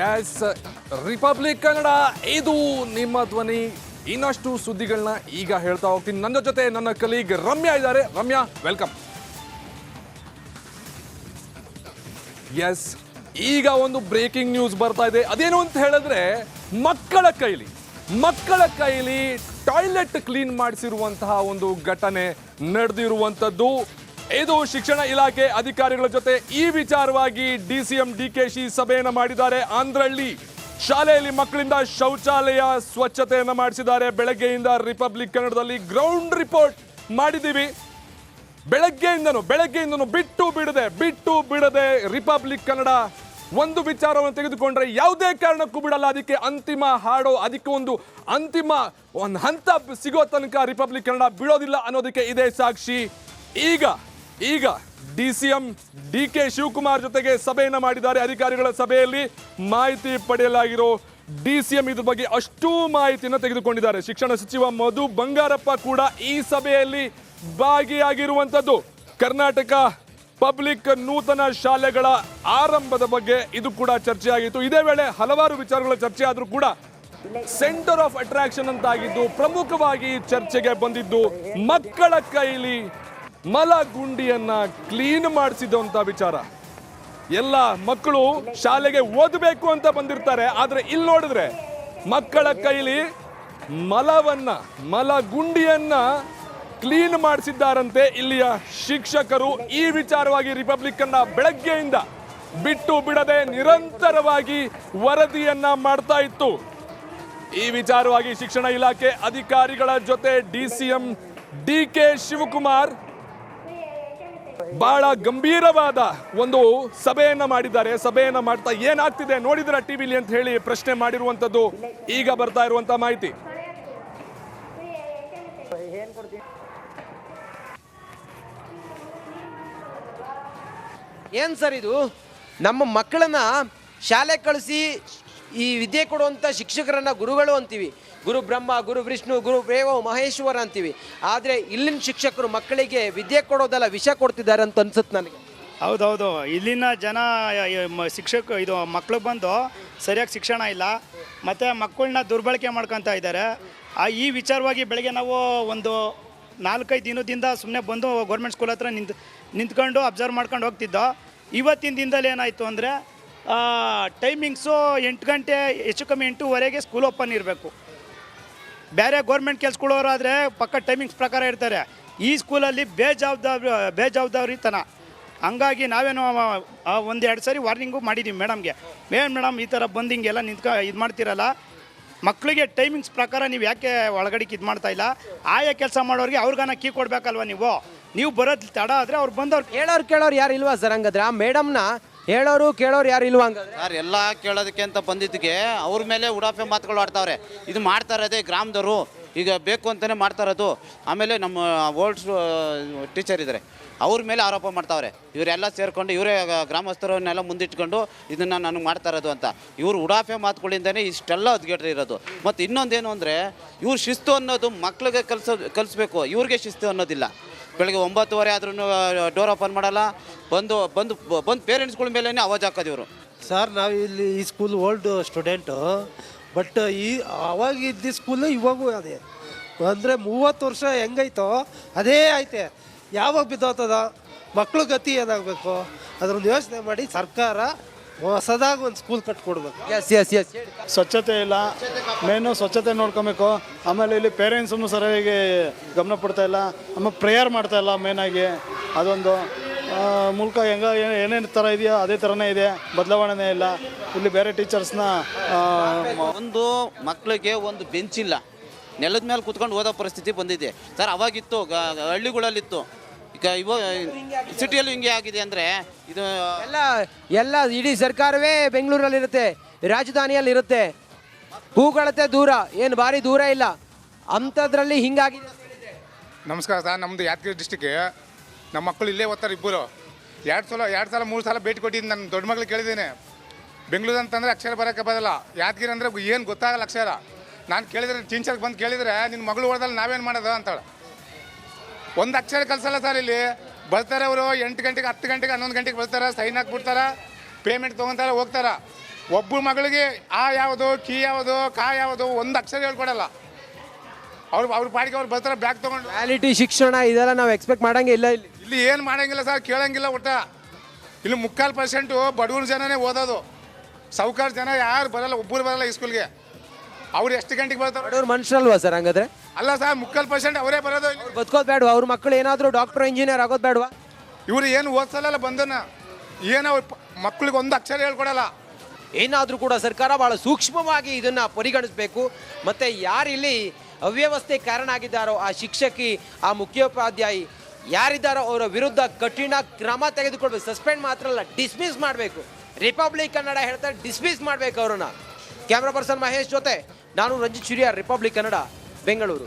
S republic Kannada, ಇದು ನಿಮ್ಮ ಧ್ವನಿ. ಇನ್ನಷ್ಟು ಸುದ್ದಿಗಳನ್ನ ಈಗ ಹೇಳ್ತಾ ಹೋಗ್ತೀನಿ. ನನ್ನ ಜೊತೆ ನನ್ನ ಕಲೀಗ್ ರಮ್ಯಾ ಇದ್ದಾರೆ. ರಮ್ಯಾ, ವೆಲ್ಕಮ್. ಎಸ್, ಈಗ ಒಂದು ಬ್ರೇಕಿಂಗ್ ನ್ಯೂಸ್ ಬರ್ತಾ ಇದೆ. ಅದೇನು ಅಂತ ಹೇಳಿದ್ರೆ, ಮಕ್ಕಳ ಕೈಲಿ ಟಾಯ್ಲೆಟ್ ಕ್ಲೀನ್ ಮಾಡಿಸಿರುವಂತಹ ಒಂದು ಘಟನೆ ನಡೆದಿರುವಂಥದ್ದು. ಇದು ಶಿಕ್ಷಣ ಇಲಾಖೆ ಅಧಿಕಾರಿಗಳ ಜೊತೆ ಈ ವಿಚಾರವಾಗಿ DCM DKಶಿ ಸಭೆಯನ್ನು ಮಾಡಿದ್ದಾರೆ. ಆಂಧ್ರಹಳ್ಳಿ ಶಾಲೆಯಲ್ಲಿ ಮಕ್ಕಳಿಂದ ಶೌಚಾಲಯ ಸ್ವಚ್ಛತೆಯನ್ನು ಮಾಡಿಸಿದ್ದಾರೆ. ಬೆಳಗ್ಗೆಯಿಂದ ರಿಪಬ್ಲಿಕ್ ಕನ್ನಡದಲ್ಲಿ ಗ್ರೌಂಡ್ ರಿಪೋರ್ಟ್ ಮಾಡಿದ್ದೀವಿ. ಬೆಳಗ್ಗೆಯಿಂದನು ಬಿಟ್ಟು ಬಿಡದೆ ರಿಪಬ್ಲಿಕ್ ಕನ್ನಡ ಒಂದು ವಿಚಾರವನ್ನು ತೆಗೆದುಕೊಂಡ್ರೆ ಯಾವುದೇ ಕಾರಣಕ್ಕೂ ಬಿಡಲ್ಲ. ಅದಕ್ಕೆ ಅಂತಿಮ ಹಾಡೋ, ಅದಕ್ಕೆ ಒಂದು ಹಂತ ಸಿಗೋ ತನಕ ರಿಪಬ್ಲಿಕ್ ಕನ್ನಡ ಬಿಡೋದಿಲ್ಲ ಅನ್ನೋದಕ್ಕೆ ಇದೇ ಸಾಕ್ಷಿ. ಈಗ DCM DK ಶಿವಕುಮಾರ್ ಜೊತೆಗೆ ಸಭೆಯನ್ನು ಮಾಡಿದ್ದಾರೆ. ಅಧಿಕಾರಿಗಳ ಸಭೆಯಲ್ಲಿ ಮಾಹಿತಿ ಪಡೆಯಲಾಗಿರೋ DCM ಇದ್ರ ಬಗ್ಗೆ ಅಷ್ಟೂ ಮಾಹಿತಿಯನ್ನು ತೆಗೆದುಕೊಂಡಿದ್ದಾರೆ. ಶಿಕ್ಷಣ ಸಚಿವ ಮಧು ಬಂಗಾರಪ್ಪ ಕೂಡ ಈ ಸಭೆಯಲ್ಲಿ ಭಾಗಿಯಾಗಿರುವಂಥದ್ದು. ಕರ್ನಾಟಕ ಪಬ್ಲಿಕ್ ನೂತನ ಶಾಲೆಗಳ ಆರಂಭದ ಬಗ್ಗೆ ಇದು ಕೂಡ ಚರ್ಚೆಯಾಗಿತ್ತು. ಇದೇ ವೇಳೆ ಹಲವಾರು ವಿಚಾರಗಳ ಚರ್ಚೆ ಆದರೂ ಕೂಡ ಸೆಂಟರ್ ಆಫ್ ಅಟ್ರಾಕ್ಷನ್ ಅಂತಾಗಿದ್ದು, ಪ್ರಮುಖವಾಗಿ ಚರ್ಚೆಗೆ ಬಂದಿದ್ದು ಮಕ್ಕಳ ಕೈಲಿ ಮಲಗುಂಡಿಯನ್ನ ಕ್ಲೀನ್ ಮಾಡಿಸಿದಂತ ವಿಚಾರ. ಎಲ್ಲ ಮಕ್ಕಳು ಶಾಲೆಗೆ ಓದಬೇಕು ಅಂತ ಬಂದಿರ್ತಾರೆ, ಆದ್ರೆ ಇಲ್ಲಿ ನೋಡಿದ್ರೆ ಮಕ್ಕಳ ಕೈಲಿ ಮಲಗುಂಡಿಯನ್ನ ಕ್ಲೀನ್ ಮಾಡಿಸಿದ್ದಾರಂತೆ ಇಲ್ಲಿಯ ಶಿಕ್ಷಕರು. ಈ ವಿಚಾರವಾಗಿ ರಿಪಬ್ಲಿಕ್ ಕನ್ನಡ ಬೆಳಗ್ಗೆಯಿಂದ ಬಿಟ್ಟು ಬಿಡದೆ ನಿರಂತರವಾಗಿ ವರದಿಯನ್ನ ಮಾಡ್ತಾ ಇತ್ತು. ಈ ವಿಚಾರವಾಗಿ ಶಿಕ್ಷಣ ಇಲಾಖೆ ಅಧಿಕಾರಿಗಳ ಜೊತೆ DCM DK ಶಿವಕುಮಾರ್ ಬಹಳ ಗಂಭೀರವಾದ ಒಂದು ಸಭೆಯನ್ನ ಮಾಡಿದ್ದಾರೆ. ಸಭೆಯನ್ನ ಮಾಡ್ತಾ ಏನಾಗ್ತಿದೆ ನೋಡಿದ್ರ ಟಿವಿಲಿ ಅಂತ ಹೇಳಿ ಪ್ರಶ್ನೆ ಮಾಡಿರುವಂತದ್ದು ಈಗ ಬರ್ತಾ ಇರುವಂತ ಮಾಹಿತಿ. ಏನು ಸರ್ ಇದು? ನಮ್ಮ ಮಕ್ಕಳನ್ನ ಶಾಲೆ ಕಳಿಸಿ ಈ ವಿದ್ಯೆ ಕೊಡುವಂಥ ಶಿಕ್ಷಕರನ್ನ ಗುರುಗಳು ಅಂತೀವಿ. ಗುರು ಬ್ರಹ್ಮ, ಗುರು ವಿಷ್ಣು, ಗುರು ದೇವೋ ಮಹೇಶ್ವರ ಅಂತೀವಿ. ಆದರೆ ಇಲ್ಲಿನ ಶಿಕ್ಷಕರು ಮಕ್ಕಳಿಗೆ ವಿದ್ಯೆ ಕೊಡೋದಲ್ಲ, ವಿಷ ಕೊಡ್ತಿದ್ದಾರೆ ಅಂತ ಅನ್ಸುತ್ತೆ ನನಗೆ. ಹೌದೌದು, ಇಲ್ಲಿನ ಜನ ಇದು ಮಕ್ಳಿಗೆ ಬಂದು ಸರಿಯಾಗಿ ಶಿಕ್ಷಣ ಇಲ್ಲ, ಮತ್ತು ಮಕ್ಕಳನ್ನ ದುರ್ಬಳಕೆ ಮಾಡ್ಕೊತಾ ಇದ್ದಾರೆ. ಈ ವಿಚಾರವಾಗಿ ಬೆಳಗ್ಗೆ ನಾವು ಒಂದು 4-5 ದಿನದಿಂದ ಸುಮ್ಮನೆ ಬಂದು ಗೌರ್ಮೆಂಟ್ ಸ್ಕೂಲ್ ಹತ್ರ ನಿಂತ್ಕೊಂಡು ಅಬ್ಸರ್ವ್ ಮಾಡ್ಕೊಂಡು ಹೋಗ್ತಿದ್ದೋ. ಇವತ್ತಿನ ದಿನದಲ್ಲಿ ಏನಾಯಿತು ಅಂದರೆ, ಟೈಮಿಂಗ್ಸು 8 ಗಂಟೆ, ಹೆಚ್ಚು ಕಮ್ಮಿ 8:15ಗೆ ಸ್ಕೂಲ್ ಓಪನ್ ಇರಬೇಕು. ಬೇರೆ ಗೌರ್ಮೆಂಟ್ ಕೆಲಸಗಳವರಾದರೆ ಪಕ್ಕ ಟೈಮಿಂಗ್ಸ್ ಪ್ರಕಾರ ಇರ್ತಾರೆ. ಈ ಸ್ಕೂಲಲ್ಲಿ ಬೇಜವಾಬ್ದಾರಿತನ. ಹಂಗಾಗಿ ನಾವೇನು 1-2 ಸರಿ ವಾರ್ನಿಂಗು ಮಾಡಿದ್ದೀವಿ ಮೇಡಮ್ಗೆ. ಮೇಡಮ್ ಈ ಥರ ಬಂದು ಹಿಂಗೆಲ್ಲ ಇದು ಮಾಡ್ತಿರಲ್ಲ, ಮಕ್ಕಳಿಗೆ ಟೈಮಿಂಗ್ಸ್ ಪ್ರಕಾರ ನೀವು ಯಾಕೆ ಒಳಗಡೆ ಇದು ಮಾಡ್ತಾ ಇಲ್ಲ? ಆಯಾ ಕೆಲಸ ಮಾಡೋರಿಗೆ ಅವ್ರಿಗಾನ ಕೀ ಕೊಡಬೇಕಲ್ವ ನೀವು ಬರೋದು ತಡ ಆದರೆ ಅವ್ರು ಬಂದವ್ರು ಕೇಳೋರು ಯಾರು ಇಲ್ವಾ ಸರ್? ಹಂಗಾದ್ರೆ ಆ ಮೇಡಮ್ನ ಕೇಳೋರು ಯಾರು ಇಲ್ವಾ ಹಂಗಾದ್ರೆ? ಸರ್, ಎಲ್ಲ ಕೇಳೋದಕ್ಕೆ ಅಂತ ಬಂದಿದ್ದಕ್ಕೆ ಅವ್ರ ಮೇಲೆ ಉಡಾಫೆ ಮಾತುಗಳು ಆಡ್ತಾವ್ರೆ. ಇದು ಮಾಡ್ತಾ ಇರೋದೇ ಗ್ರಾಮದವರು, ಈಗ ಬೇಕು ಅಂತಲೇ ಮಾಡ್ತಾ ಇರೋದು. ಆಮೇಲೆ ನಮ್ಮ ಓಲ್ಡ್ ಟೀಚರ್ ಇದ್ದಾರೆ, ಅವ್ರ ಮೇಲೆ ಆರೋಪ ಮಾಡ್ತಾವ್ರೆ. ಇವರೆಲ್ಲ ಸೇರಿಕೊಂಡು ಇವರೇ ಗ್ರಾಮಸ್ಥರನ್ನೆಲ್ಲ ಮುಂದಿಟ್ಕೊಂಡು ಇದನ್ನು ನನಗೆ ಮಾಡ್ತಾ ಇರೋದು ಅಂತ. ಇವರು ಉಡಾಫೆ ಮಾತುಗಳಿಂದನೇ ಇಷ್ಟೆಲ್ಲ ಇರೋದು. ಮತ್ತು ಇನ್ನೊಂದೇನು ಅಂದರೆ, ಇವ್ರು ಶಿಸ್ತು ಅನ್ನೋದು ಮಕ್ಳಿಗೆ ಕಲಿಸ್ಬೇಕು, ಇವ್ರಿಗೆ ಶಿಸ್ತು ಅನ್ನೋದಿಲ್ಲ. ಬೆಳಗ್ಗೆ 9:30 ಆದ್ರೂ ಡೋರ್ ಓಪನ್ ಮಾಡಲ್ಲ, ಬಂದು ಪೇರೆಂಟ್ಸ್ಗಳ ಮೇಲೆ ಅವಾಜ್ ಹಾಕೋದು ಇವರು. ಸರ್, ನಾವು ಇಲ್ಲಿ ಈ ಸ್ಕೂಲ್ ಓಲ್ಡ್ ಸ್ಟೂಡೆಂಟು, ಬಟ್ ಅವಾಗ ಇದ್ದ ಸ್ಕೂಲು ಇವಾಗೂ ಅದೇ. ಅಂದರೆ 30 ವರ್ಷ ಹೆಂಗೈತೋ ಅದೇ ಐತೆ. ಯಾವಾಗ ಬಿದ್ದೋಗ್ತದ ಮಕ್ಳು ಗತಿ ಏನಾಗಬೇಕು ಅದ್ರೊಂದು ಯೋಚನೆ ಮಾಡಿ ಸರ್ಕಾರ ಹೊಸದಾಗಿ ಒಂದು ಸ್ಕೂಲ್ ಕಟ್ಕೊಡ್ಬೇಕು. ಎಸ್ ಸ್ವಚ್ಛತೆ ಇಲ್ಲ, ಮೇನು ಸ್ವಚ್ಛತೆ ನೋಡ್ಕೊಬೇಕು. ಆಮೇಲೆ ಇಲ್ಲಿ ಪೇರೆಂಟ್ಸನ್ನು ಸರಿಯಾಗಿ ಗಮನ ಕೊಡ್ತಾ ಇಲ್ಲ, ಆಮೇಲೆ ಪ್ರೇಯರ್ ಮಾಡ್ತಾ ಇಲ್ಲ ಮೇನಾಗಿ. ಅದೊಂದು ಮೂಲಕ ಏನೇನು ಥರ ಇದೆಯೋ ಅದೇ ಥರನೇ ಇದೆ, ಬದಲಾವಣೆ ಇಲ್ಲ. ಇಲ್ಲಿ ಬೇರೆ ಟೀಚರ್ಸ್ನ ಒಂದು ಮಕ್ಕಳಿಗೆ ಒಂದು ಬೆಂಚ್ ಇಲ್ಲ, ನೆಲದ ಮೇಲೆ ಕೂತ್ಕೊಂಡು ಓದೋ ಪರಿಸ್ಥಿತಿ ಬಂದಿದೆ ಸರ್. ಅವಾಗಿತ್ತು, ಹಳ್ಳಿಗಳಲ್ಲಿತ್ತು. ಈಗ ಸಿಟಿಯಲ್ಲಿ ಹಿಂಗೆ ಆಗಿದೆ ಅಂದರೆ ಇದು ಎಲ್ಲ ಇಡೀ ಸರ್ಕಾರವೇ ಬೆಂಗಳೂರಲ್ಲಿರುತ್ತೆ, ರಾಜಧಾನಿಯಲ್ಲಿರುತ್ತೆ. ಹೂಗಳತೆ ದೂರ, ಏನು ಭಾರಿ ದೂರ ಇಲ್ಲ, ಅಂಥದ್ರಲ್ಲಿ ಹಿಂಗಾಗಿದೆ. ನಮಸ್ಕಾರ ಸರ್, ನಮ್ಮದು ಯಾದಗಿರಿ ಡಿಸ್ಟಿಕ್. ನಮ್ಮ ಮಕ್ಕಳು ಇಲ್ಲೇ ಓದ್ತಾರೆ ಇಬ್ಬರು. 2 ಸಲ 3 ಸಲ ಭೇಟಿ ಕೊಟ್ಟಿದ್ದೀನಿ. ನನ್ನ ದೊಡ್ಡ ಮಕ್ಳು ಕೇಳಿದ್ದೀನಿ, ಬೆಂಗಳೂರು ಅಂತಂದರೆ ಅಕ್ಷರ ಬರೋಕ್ಕೆ ಬರೋಲ್ಲ, ಯಾದಗಿರಿ ಅಂದರೆ ಏನು ಗೊತ್ತಾಗಲ್ಲ ಅಕ್ಷರ. ನಾನು ಕೇಳಿದ್ರೆ ಟೀಚರ್ಗೆ ಬಂದು ಕೇಳಿದರೆ, ನಿನ್ನ ಮಗಳು ಓದೋದಲ್ಲಿ ನಾವೇನು ಮಾಡೋದು ಅಂತಾಳೆ. ಒಂದು ಅಕ್ಷರ ಕಲಿಸಲ್ಲ ಸರ್. ಇಲ್ಲಿ ಬರ್ತಾರೆ ಅವರು 8 ಗಂಟೆಗೆ, 10 ಗಂಟೆಗೆ, 11 ಗಂಟೆಗೆ ಬರ್ತಾರೆ, ಸೈನ್ ಹಾಕ್ಬಿಡ್ತಾರೆ, ಪೇಮೆಂಟ್ ತೊಗೊತಾರೆ, ಹೋಗ್ತಾರೆ. ಒಬ್ಬ ಮಗಳಿಗೆ ಆ ಯಾವುದು ಕಿ ಯಾವುದು ಕಾ ಯಾವುದು ಒಂದು ಅಕ್ಷರ ಹೇಳ್ಕೊಡಲ್ಲ. ಅವ್ರ ಪಾಡಿಗೆ ಅವ್ರು ಬರ್ತಾರೆ ಬ್ಯಾಗ್ ತೊಗೊಂಡು. ಕ್ವಾಲಿಟಿ ಶಿಕ್ಷಣ ಇದೆಲ್ಲ ನಾವು ಎಕ್ಸ್ಪೆಕ್ಟ್ ಮಾಡಂಗೆ ಇಲ್ಲ ಇಲ್ಲಿ. ಇಲ್ಲಿ ಏನು ಮಾಡಂಗಿಲ್ಲ ಸರ್, ಕೇಳಂಗಿಲ್ಲ ಒಟ್ಟ. ಇಲ್ಲಿ 3/4% ಬಡವ್ರ ಜನನೇ ಓದೋದು. ಸಾವುಕಾರ ಜನ ಯಾರು ಬರಲ್ಲ, ಒಬ್ಬರು ಬರಲ್ಲ ಈ ಸ್ಕೂಲ್ಗೆ. ಅವ್ರು ಎಷ್ಟು ಗಂಟೆಗೆ ಬರ್ತಾರೆ? ಬಡವ್ರು ಮನುಷ್ಯರಲ್ವಾ ಸರ್ ಹಂಗಾದ್ರೆ? ಅಲ್ಲ ಸರ್, 3/4% ಅವರೇ ಬರೋದು. ಬದುಕೋದು ಬೇಡವಾ? ಅವ್ರ ಮಕ್ಕಳು ಏನಾದರೂ ಡಾಕ್ಟರ್ ಇಂಜಿನಿಯರ್ ಆಗೋದು ಬೇಡವಾ? ಇವರು ಏನು ಓದ್ಸಲ್ಲ ಬಂದನ, ಏನು ಅವ್ರ ಮಕ್ಕಳಿಗೆ ಒಂದು ಅಕ್ಷರ ಹೇಳ್ಕೊಡಲ್ಲ. ಏನಾದರೂ ಕೂಡ ಸರ್ಕಾರ ಭಾಳ ಸೂಕ್ಷ್ಮವಾಗಿ ಇದನ್ನು ಪರಿಗಣಿಸಬೇಕು. ಮತ್ತು ಯಾರಿಲ್ಲಿ ಅವ್ಯವಸ್ಥೆ ಕಾರಣ ಆಗಿದ್ದಾರೋ ಆ ಶಿಕ್ಷಕಿ, ಆ ಮುಖ್ಯೋಪಾಧ್ಯಾಯಿ ಯಾರಿದ್ದಾರೋ ಅವರ ವಿರುದ್ಧ ಕಠಿಣ ಕ್ರಮ ತೆಗೆದುಕೊಳ್ಬೇಕು. ಸಸ್ಪೆಂಡ್ ಮಾತ್ರ ಅಲ್ಲ, ಡಿಸ್ಮಿಸ್ ಮಾಡಬೇಕು. ರಿಪಬ್ಲಿಕ್ ಕನ್ನಡ ಹೇಳ್ತಾರೆ, ಡಿಸ್ಮಿಸ್ ಮಾಡಬೇಕು ಅವ್ರನ್ನ. ಕ್ಯಾಮ್ರಾ ಪರ್ಸನ್ ಮಹೇಶ್ ಜೊತೆ ನಾನು ರಂಜಿತ್ ಶಿರಿಯಾರ್, ರಿಪಬ್ಲಿಕ್ ಕನ್ನಡ, ಬೆಂಗಳೂರು.